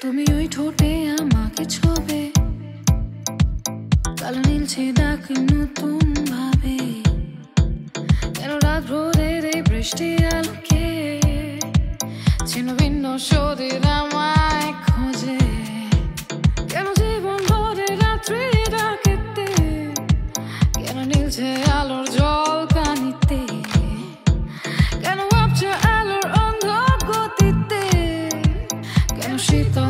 তুমি ওই ঠোঁটে আমাকে ছোবে, কালো নীলছে ডাক নতুন ভাবে। কেন রাত ভোরের এই বৃষ্টির আলোকে ছিন্ন ভিন্ন শরীর আমায় খোঁজে। কেন জীবন ভরে রাত্রি ডাকেতে, কেন নীলছে আলোর জল কানিতে, কেন ভাবছে আলোর অন্ধ গতিতে, কেন শীতল